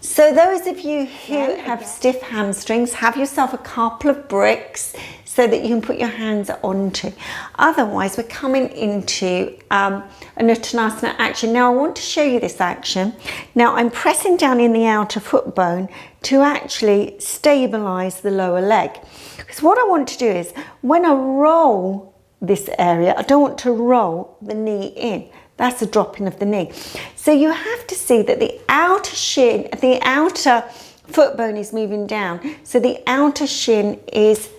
So those of you who have stiff hamstrings, have yourself a couple of bricks so that you can put your hands onto. Otherwise, we're coming into an Uttanasana action. Now, I want to show you this action. Now, I'm pressing down in the outer foot bone to actually stabilize the lower leg. Because what I want to do is, when I roll this area, I don't want to roll the knee in. That's a dropping of the knee. So you have to see that the outer shin, the outer foot bone is moving down. So the outer shin is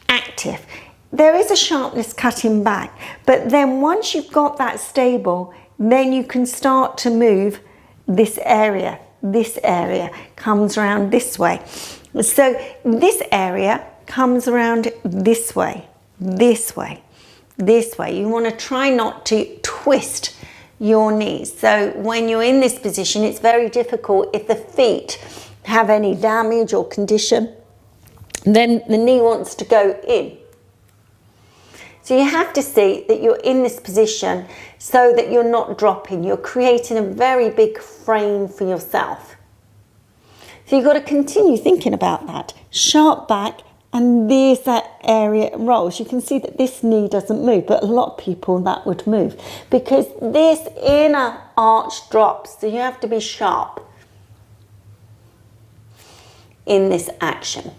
active. There is a sharpness cutting back, but then once you've got that stable, then you can start to move this area. This area comes around this way. So this area comes around this way, this way, this way. You want to try not to twist your knees. So when you're in this position, it's very difficult if the feet have any damage or condition, then the knee wants to go in. So you have to see that you're in this position so that you're not dropping. You're creating a very big frame for yourself. So you've got to continue thinking about that. Sharp back, and there's that area rolls. You can see that this knee doesn't move, but a lot of people that would move because this inner arch drops. So you have to be sharp in this action.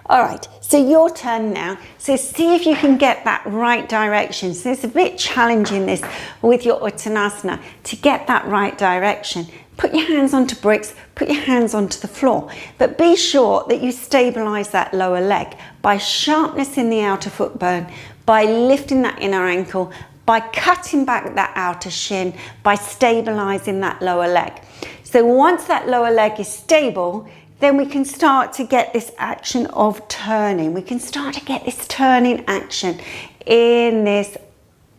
All right, so your turn now. So see if you can get that right direction. So it's a bit challenging this with your Uttanasana to get that right direction. Put your hands onto bricks, put your hands onto the floor, but be sure that you stabilize that lower leg by sharpness in the outer foot bone, by lifting that inner ankle, by cutting back that outer shin, by stabilizing that lower leg. So once that lower leg is stable, then we can start to get this action of turning. We can start to get this turning action in this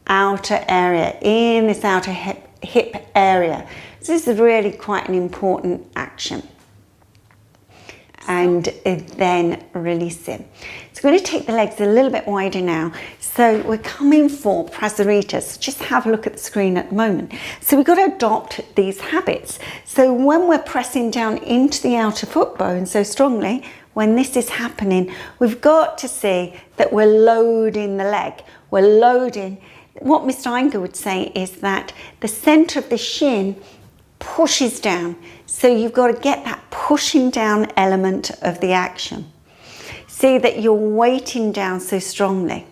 outer area, in this outer hip area. So this is really quite an important action. And then releasing. So we're going to take the legs a little bit wider now. So we're coming for Prasarita. So just have a look at the screen at the moment. So we've got to adopt these habits. So when we're pressing down into the outer foot bone so strongly, when this is happening, we've got to see that we're loading the leg. We're loading. What Mr. Iyengar would say is that the center of the shin pushes down. So you've got to get that pushing down element of the action. See that you're weighting down so strongly.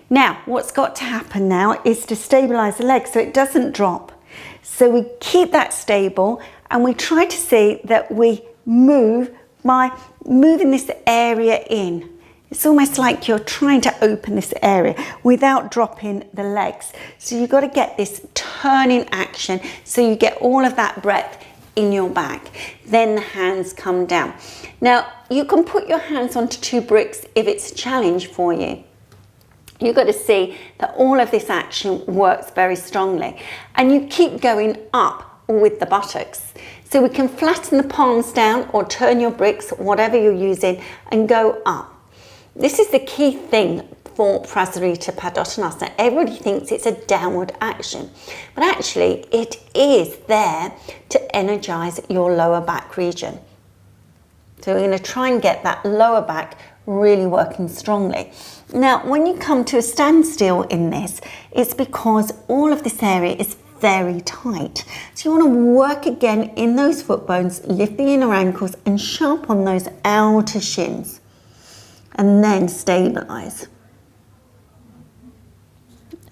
Now, what's got to happen now is to stabilize the leg so it doesn't drop. So we keep that stable and we try to see that we move by moving this area in. It's almost like you're trying to open this area without dropping the legs. So you've got to get this turning action so you get all of that breath in your back. Then the hands come down. Now, you can put your hands onto 2 bricks if it's a challenge for you. You've got to see that all of this action works very strongly. And you keep going up with the buttocks. So we can flatten the palms down or turn your bricks, whatever you're using, and go up. This is the key thing for Prasarita Padottanasana. Everybody thinks it's a downward action, but actually it is there to energize your lower back region. So we're going to try and get that lower back really working strongly. Now, when you come to a standstill in this, it's because all of this area is very tight. So you want to work again in those foot bones, lift the inner ankles and sharp on those outer shins. And then stabilize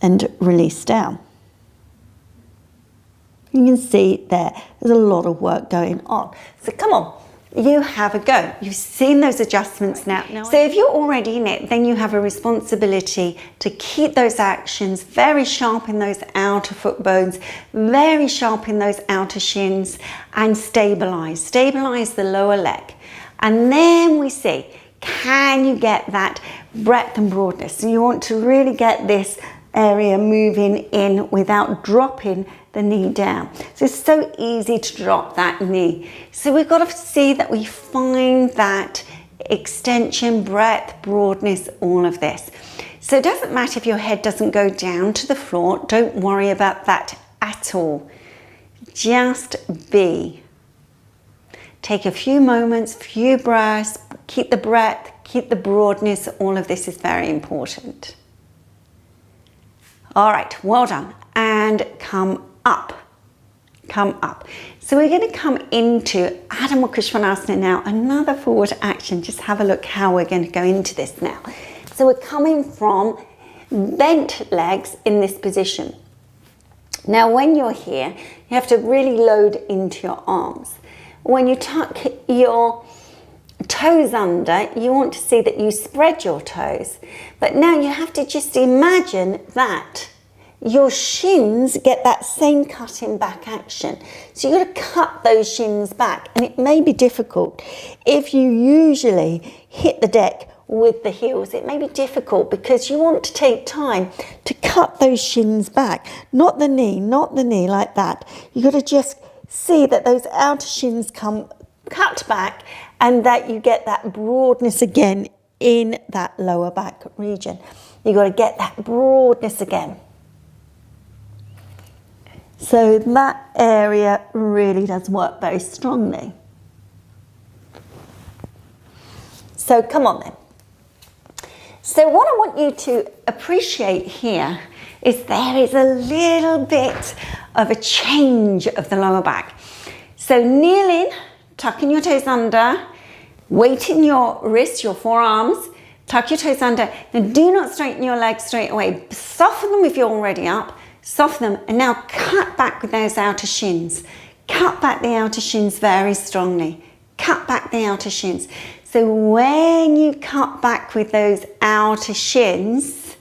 and release down. You can see there's a lot of work going on. So come on, you have a go. You've seen those adjustments now. So if you're already in it, then you have a responsibility to keep those actions very sharp in those outer foot bones, very sharp in those outer shins, and stabilize. Stabilize the lower leg. And then we see, can you get that breadth and broadness? So you want to really get this area moving in without dropping the knee down. So it's so easy to drop that knee. So we've got to see that we find that extension, breadth, broadness, all of this. So it doesn't matter if your head doesn't go down to the floor. Don't worry about that at all. Just be. Take a few moments, few breaths, keep the breath, keep the broadness. All of this is very important. All right, well done. And come up. Come up. So we're going to come into Adho Mukha Svanasana now, another forward action. Just have a look how we're going to go into this now. So we're coming from bent legs in this position. Now when you're here, you have to really load into your arms. When you tuck your toes under, you want to see that you spread your toes. But now you have to just imagine that your shins get that same cutting back action. So you've got to cut those shins back, and it may be difficult. If you usually hit the deck with the heels, it may be difficult because you want to take time to cut those shins back. Not the knee like that. You've got to just see that those outer shins come cut back and that you get that broadness again in that lower back region. You've got to get that broadness again. So that area really does work very strongly. So come on then. So what I want you to appreciate here is there is a little bit of a change of the lower back. So kneel in, tucking your toes under, weighting your wrists, your forearms, tuck your toes under. Now do not straighten your legs straight away. Soften them if you're already up. Soften them and now cut back with those outer shins. Cut back the outer shins very strongly. Cut back the outer shins. So when you cut back with those outer shins,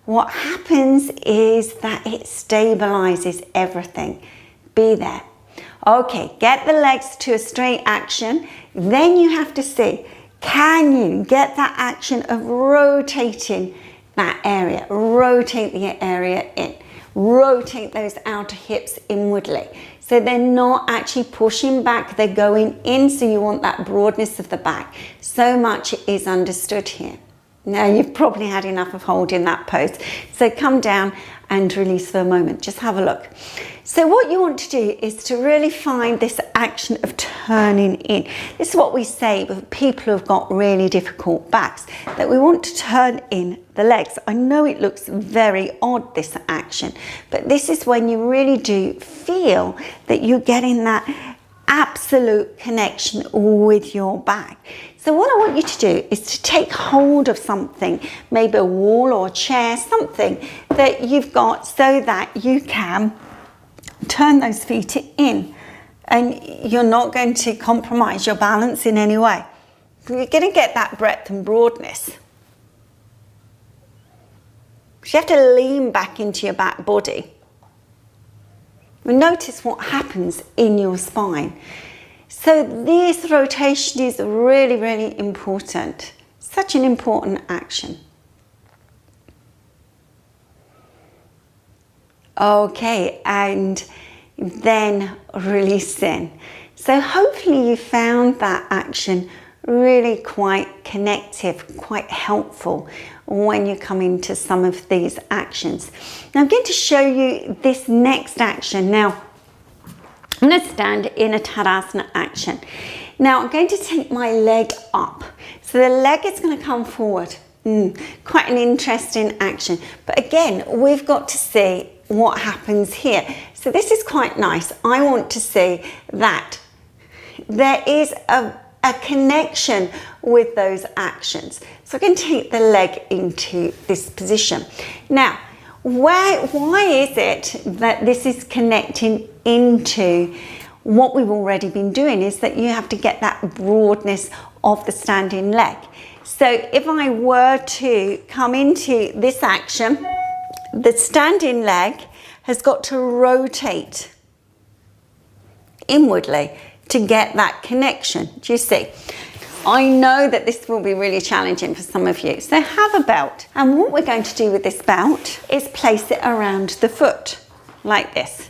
what happens is that it stabilizes everything. Be there. Okay, get the legs to a straight action. Then you have to see, can you get that action of rotating that area? Rotate the area in. Rotate those outer hips inwardly. So they're not actually pushing back, they're going in, so you want that broadness of the back. So much is understood here. Now you've probably had enough of holding that pose. So come down and release for a moment. Just have a look. So what you want to do is to really find this action of turning in. This is what we say with people who've got really difficult backs, that we want to turn in the legs. I know it looks very odd, this action, but this is when you really do feel that you're getting that absolute connection with your back. So what I want you to do is to take hold of something, maybe a wall or a chair, something that you've got so that you can turn those feet in and you're not going to compromise your balance in any way. You're going to get that breadth and broadness. You have to lean back into your back body. Notice what happens in your spine. So this rotation is really, really important. Such an important action. Okay, and then release in. So hopefully you found that action really quite connective, quite helpful when you come into some of these actions. Now I'm going to show you this next action. Now I'm going to stand in a Tadasana action. Now I'm going to take my leg up. So the leg is going to come forward. Quite an interesting action. But again, we've got to see what happens here. So this is quite nice. I want to see that there is a connection with those actions. So I can take the leg into this position. Now, why is it that this is connecting into what we've already been doing is that you have to get that broadness of the standing leg. So if I were to come into this action, the standing leg has got to rotate inwardly to get that connection. Do you see? I know that this will be really challenging for some of you. So have a belt. And what we're going to do with this belt is place it around the foot like this.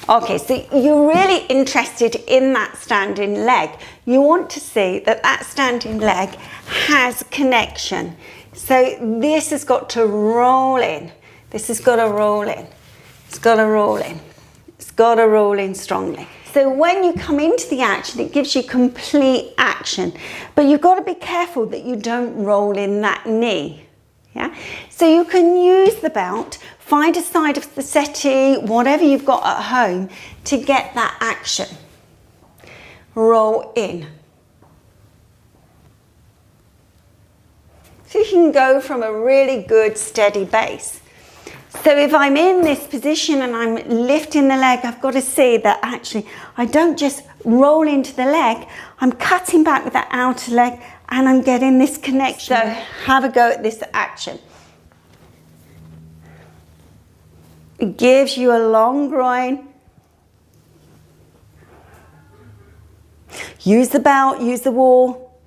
Okay, so you're really interested in that standing leg. You want to see that that standing leg has connection. So this has got to roll in. This has got to roll in. It's got to roll in. It's got to roll in strongly. So when you come into the action, it gives you complete action, but you've got to be careful that you don't roll in that knee. Yeah. So you can use the belt, find a side of the settee, whatever you've got at home, to get that action. Roll in. So you can go from a really good steady base. So if I'm in this position and I'm lifting the leg, I've got to see that actually I don't just roll into the leg, I'm cutting back with that outer leg and I'm getting this connection. So have a go at this action. It gives you a long groin. Use the belt, use the wall.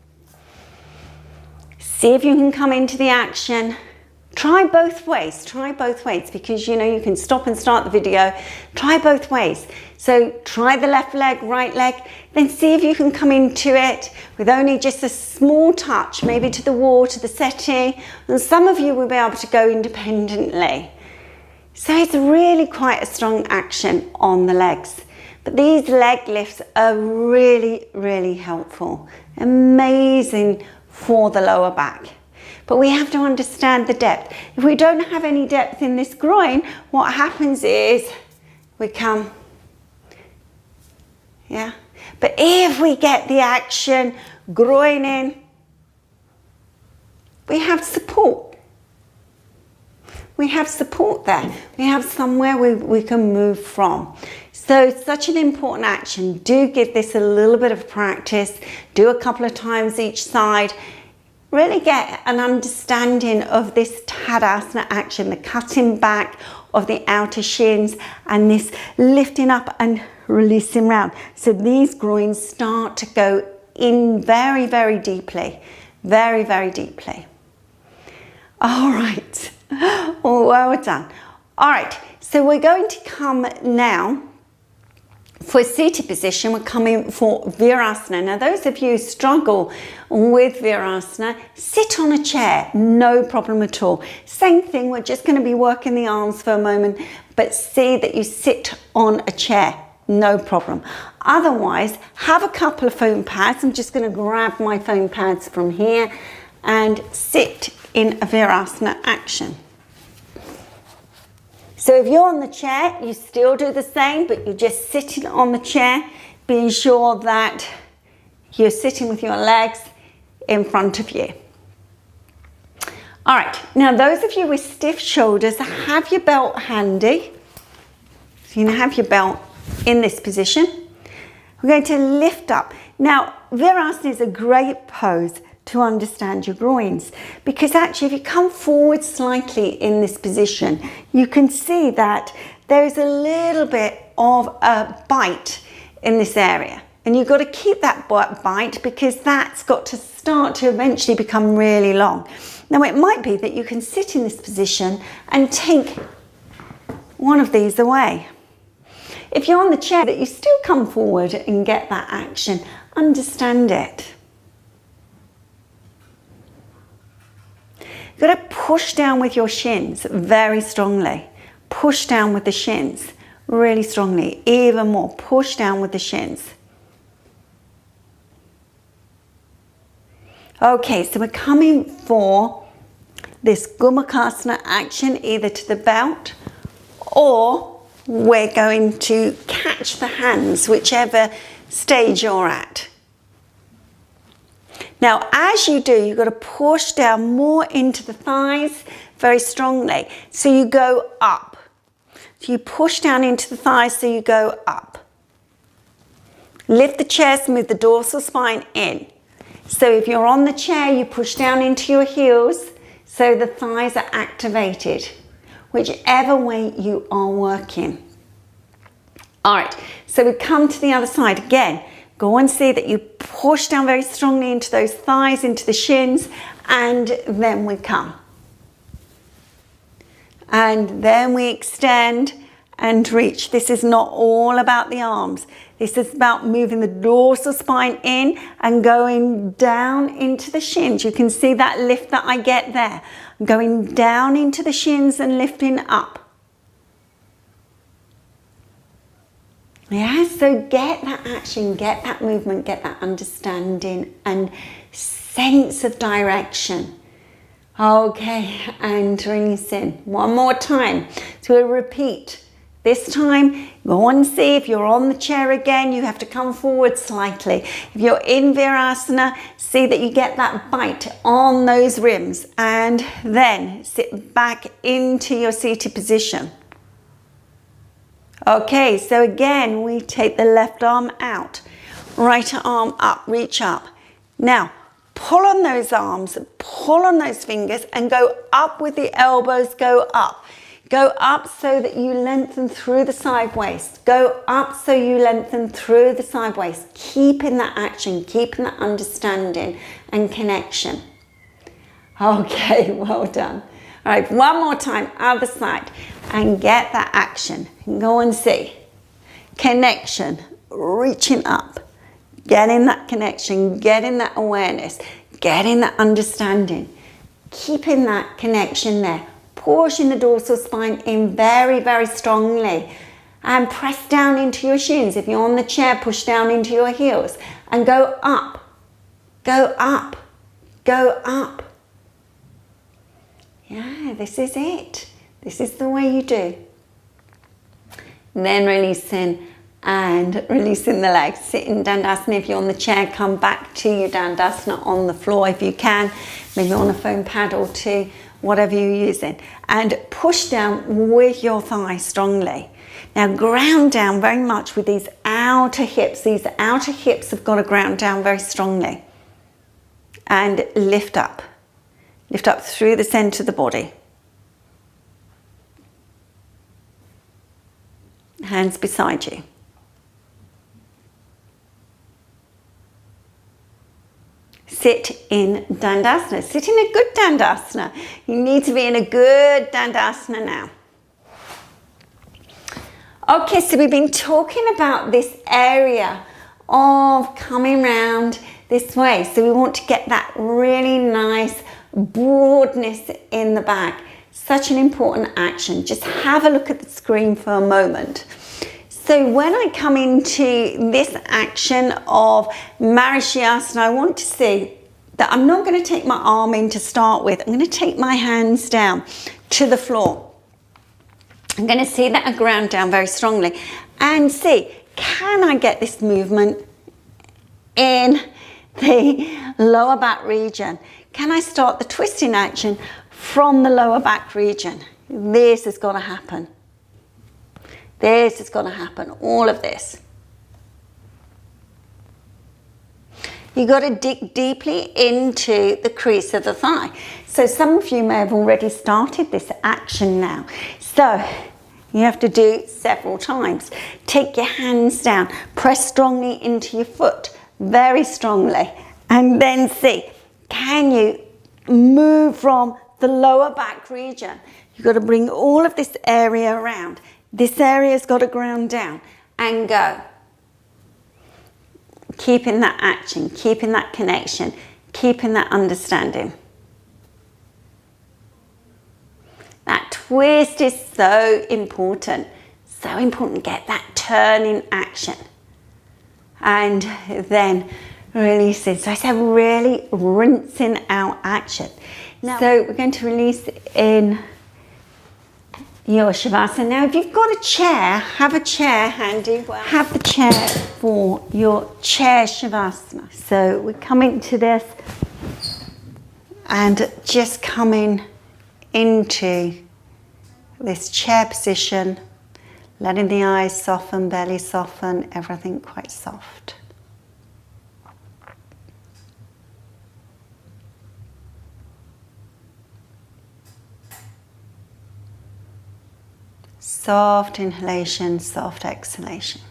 See if you can come into the action. Try both ways, because you know you can stop and start the video. Try both ways. So try the left leg, right leg, then see if you can come into it with only just a small touch, maybe to the wall, to the settee. And some of you will be able to go independently. So it's really quite a strong action on the legs. But these leg lifts are really, really helpful. Amazing for the lower back. But we have to understand the depth. If we don't have any depth in this groin, what happens is we come, yeah? But if we get the action, groin in, we have support. We have support there. We have somewhere we can move from. So such an important action. Do give this a little bit of practice. Do a couple of times each side. Really get an understanding of this Tadasana action, the cutting back of the outer shins and this lifting up and releasing round. So these groins start to go in very, very deeply, very, very deeply. All right, well done. All right, so we're going to come now for seated position. We're coming for Virasana. Now those of you who struggle with Virasana, sit on a chair, no problem at all. Same thing, we're just going to be working the arms for a moment, but see that you sit on a chair, no problem. Otherwise, have a couple of foam pads. I'm just going to grab my foam pads from here and sit in a Virasana action. So if you're on the chair, you still do the same, but you're just sitting on the chair, being sure that you're sitting with your legs in front of you. All right, now those of you with stiff shoulders, have your belt handy. So you have your belt in this position. We're going to lift up. Now, Virasana is a great pose to understand your groins, because actually if you come forward slightly in this position, you can see that there's a little bit of a bite in this area, and you've got to keep that bite because that's got to start to eventually become really long. Now it might be that you can sit in this position and take one of these away. If you're on the chair, that you still come forward and get that action, understand it. You've got to push down with your shins very strongly. Push down with the shins really strongly, even more. Push down with the shins. Okay, so we're coming for this Gomukhasana action, either to the belt or we're going to catch the hands, whichever stage you're at. Now, as you do, you've got to push down more into the thighs very strongly. So you go up. So you push down into the thighs, so you go up. Lift the chest, move the dorsal spine in. So if you're on the chair, you push down into your heels, so the thighs are activated, whichever way you are working. All right, so we come to the other side again. Go and see that you push down very strongly into those thighs, into the shins, and then we come. And then we extend and reach. This is not all about the arms. This is about moving the dorsal spine in and going down into the shins. You can see that lift that I get there. I'm going down into the shins and lifting up. Yeah, so get that action, get that movement, get that understanding and sense of direction. Okay, and release in. One more time. So we'll repeat. This time, go and see if you're on the chair again, you have to come forward slightly. If you're in Virasana, see that you get that bite on those ribs and then sit back into your seated position. Okay, so again, we take the left arm out, right arm up, reach up. Now, pull on those arms, pull on those fingers and go up with the elbows, go up. Go up so that you lengthen through the side waist. Go up so you lengthen through the side waist. Keeping that action, keeping that understanding and connection. Okay, well done. All right, one more time, other side. And get that action. Go and see. Connection, reaching up. Getting that connection, getting that awareness, getting that understanding. Keeping that connection there. Pushing the dorsal spine in very, very strongly. And press down into your shins. If you're on the chair, push down into your heels. And go up. Go up. Go up. Yeah, this is it. This is the way you do. Then releasing and releasing the legs. Sit in Dandasana. If you're on the chair, come back to your Dandasana on the floor if you can. Maybe on a foam pad or two, whatever you're using. And push down with your thigh strongly. Now ground down very much with these outer hips. These outer hips have got to ground down very strongly. And lift up. Lift up through the centre of the body. Hands beside you. Sit in Dandasana. Sit in a good Dandasana. You need to be in a good Dandasana now. Okay, so we've been talking about this area of coming round this way. So we want to get that really nice broadness in the back. Such an important action. Just have a look at the screen for a moment. So when I come into this action of Marichyasana, I want to see that I'm not going to take my arm in to start with. I'm going to take my hands down to the floor. I'm going to see that I ground down very strongly and see, can I get this movement in the lower back region? Can I start the twisting action from the lower back region? This has got to happen. This has got to happen, all of this. You've got to dig deeply into the crease of the thigh. So some of you may have already started this action now. So you have to do several times. Take your hands down, press strongly into your foot, very strongly, and then see, can you move from the lower back region? You've got to bring all of this area around. This area's got to ground down and go. Keeping that action, keeping that connection, keeping that understanding. That twist is so important. So important. Get that turning action. And then releasing. So I said really rinsing out action. Now, so we're going to release in your Shavasana. Now, if you've got a chair, have a chair handy. Have the chair for your chair Shavasana. So we're coming to this and just coming into this chair position, letting the eyes soften, belly soften, everything quite soft. Soft inhalation, soft exhalation.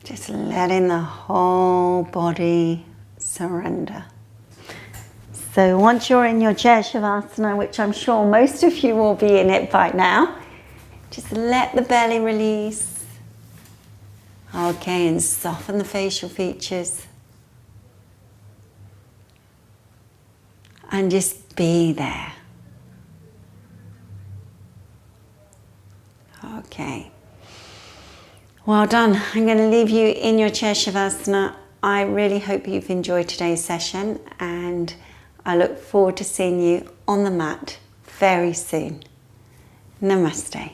Just letting the whole body surrender. So once you're in your chair Shavasana, which I'm sure most of you will be in it by now, just let the belly release. Okay, and soften the facial features. and just be there. Okay. Well done. I'm going to leave you in your chair Shavasana. I really hope you've enjoyed today's session, and I look forward to seeing you on the mat very soon. Namaste.